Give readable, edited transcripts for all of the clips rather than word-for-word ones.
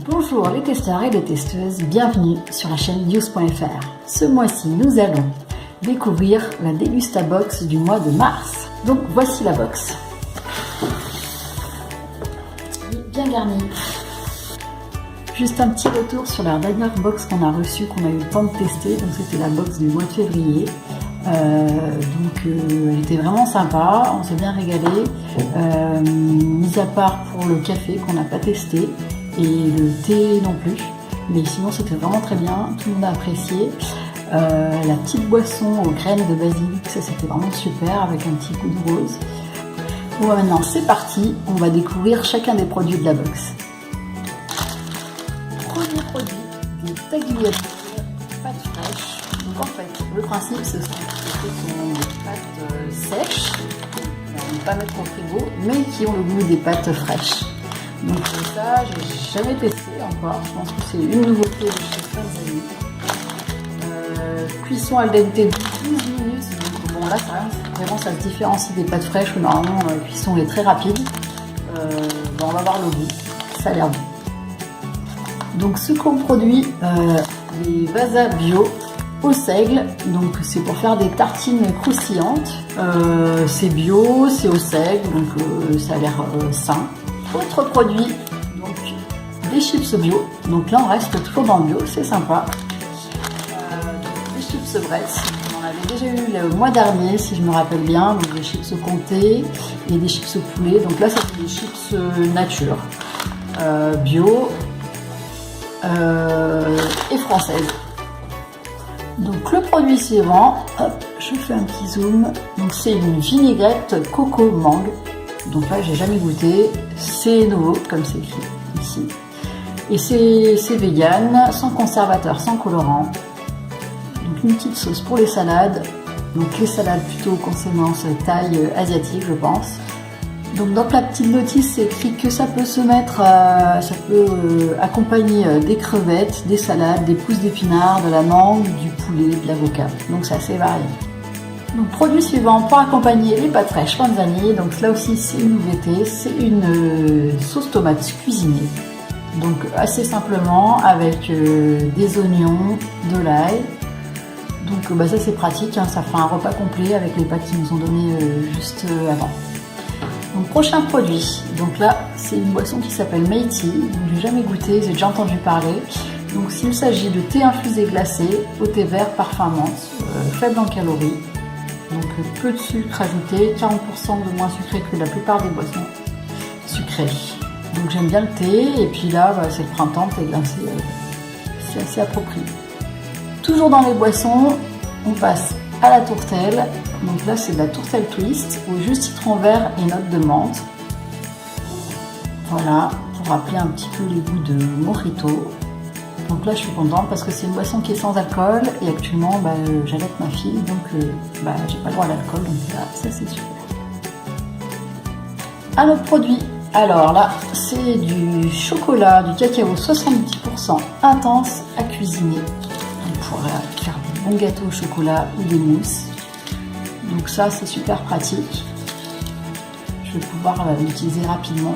Bonjour les testeurs et les testeuses, bienvenue sur la chaîne News.fr. Ce mois-ci, nous allons découvrir la Dégustabox du mois de mars. Donc voici la box. Bien garnie. Juste un petit retour sur la dernière box qu'on a reçue, qu'on a eu le temps de tester. Donc c'était la box du mois de février. Elle était vraiment sympa, on s'est bien régalé. Mis à part pour le café qu'on n'a pas testé et le thé non plus. Mais sinon c'était vraiment très bien, tout le monde a apprécié. La petite boisson aux graines de basilic, ça c'était vraiment super avec un petit coup de rose. Bon maintenant c'est parti, on va découvrir chacun des produits de la box. Premier produit, des tagliatelles pâtes fraîches. Donc en fait, le principe ce sont des pâtes sèches, à ne pas mettre au frigo, mais qui ont le goût des pâtes fraîches. Donc ça, j'ai jamais testé encore, je pense que c'est une nouveauté de chez Panzani. Cuisson al dente 12 minutes, donc bon là vraiment ça se différencie des pâtes fraîches où normalement la cuisson est très rapide. On va voir le goût, ça a l'air bon. Donc ce qu'on produit, les Vasa bio au seigle, donc c'est pour faire des tartines croustillantes. C'est bio, c'est au seigle, donc ça a l'air sain. Autre produit, donc des chips bio. Donc là on reste toujours dans le bio, c'est sympa. Des chips Bretz, on avait déjà eu le mois dernier si je me rappelle bien, donc des chips comté et des chips au poulet. Donc là c'est des chips nature, bio et française. Donc le produit suivant, hop, je fais un petit zoom. Donc c'est une vinaigrette coco mangue. Donc là j'ai jamais goûté, c'est nouveau comme c'est écrit ici. Et c'est vegan, sans conservateur, sans colorant. Donc une petite sauce pour les salades. Donc les salades plutôt consonance taille asiatique je pense. Donc dans la petite notice c'est écrit que ça peut se mettre, ça peut accompagner des crevettes, des salades, des pousses d'épinards, de la mangue, du poulet, de l'avocat. Donc c'est assez varié. Donc produit suivant pour accompagner les pâtes fraîches Panzani. Donc là aussi c'est une nouveauté, c'est une sauce tomate cuisinée. Donc assez simplement avec des oignons, de l'ail. Donc ça c'est pratique, hein, ça fait un repas complet avec les pâtes qu'ils nous ont donné juste avant. Donc prochain produit, donc là c'est une boisson qui s'appelle Meiti, donc j'ai jamais goûté, j'ai déjà entendu parler. Donc s'il s'agit de thé infusé glacé, au thé vert parfum menthe, faible en calories, donc peu de sucre ajouté, 40% de moins sucré que la plupart des boissons sucrées. Donc j'aime bien le thé, et puis là c'est le printemps, le thé glacé, c'est assez approprié. Toujours dans les boissons, on passe à la tourtelle. Donc là c'est de la tourtelle twist au jus citron vert et notes de menthe. Voilà, pour rappeler un petit peu les goûts de mojito. Donc là je suis contente parce que c'est une boisson qui est sans alcool et actuellement j'allaite ma fille donc j'ai pas le droit à l'alcool, donc là ça c'est super. Un autre produit, alors là c'est du chocolat, du cacao 70% intense à cuisiner. On pourrait faire des bons gâteaux au chocolat ou des mousses. Donc ça c'est super pratique. Je vais pouvoir l'utiliser rapidement.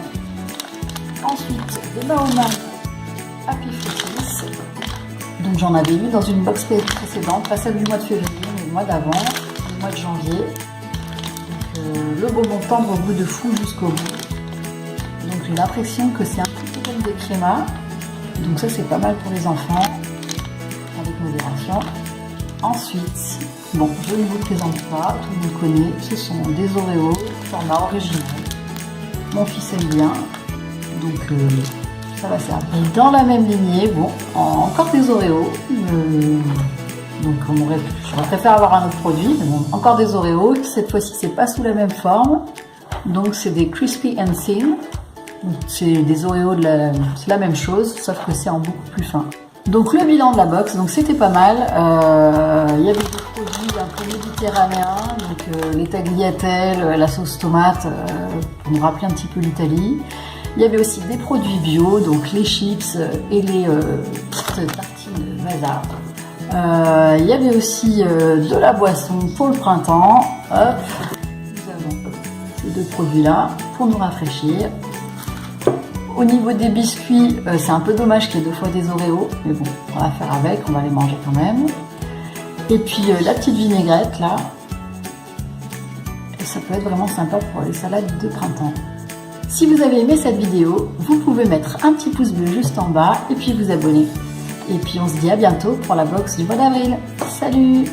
Ensuite, des Baoman Happy Fruities. Donc j'en avais eu dans une box précédente, pas celle du mois de février, mais le mois d'avant, le mois de janvier. Donc, le bonbon tendre au goût de fou jusqu'au bout. Donc j'ai l'impression que c'est un petit peu comme des crémas. Donc ça c'est pas mal pour les enfants, avec modération. Ensuite, bon, je ne vous présente pas, tout le monde connaît, ce sont des Oreos, format original. Mon fils aime bien, donc ça va servir. Et dans la même lignée, bon, encore des Oreos, donc j'aurais préféré avoir un autre produit, mais bon, encore des Oreos, cette fois-ci c'est pas sous la même forme, donc c'est des Crispy and Thin, c'est des Oreos, c'est la même chose, sauf que c'est en beaucoup plus fin. Donc le bilan de la box, donc c'était pas mal. Il y avait des produits un peu méditerranéens, donc les tagliatelles, la sauce tomate, pour nous rappeler un petit peu l'Italie. Il y avait aussi des produits bio, donc les chips et les petites tartines Vasa. Il y avait aussi de la boisson pour le printemps. Hop, nous avons ces deux produits-là pour nous rafraîchir. Au niveau des biscuits, c'est un peu dommage qu'il y ait 2 fois des Oreos, mais bon, on va faire avec, on va les manger quand même. Et puis la petite vinaigrette là, et ça peut être vraiment sympa pour les salades de printemps. Si vous avez aimé cette vidéo, vous pouvez mettre un petit pouce bleu juste en bas et puis vous abonner. Et puis on se dit à bientôt pour la box du mois d'avril. Salut!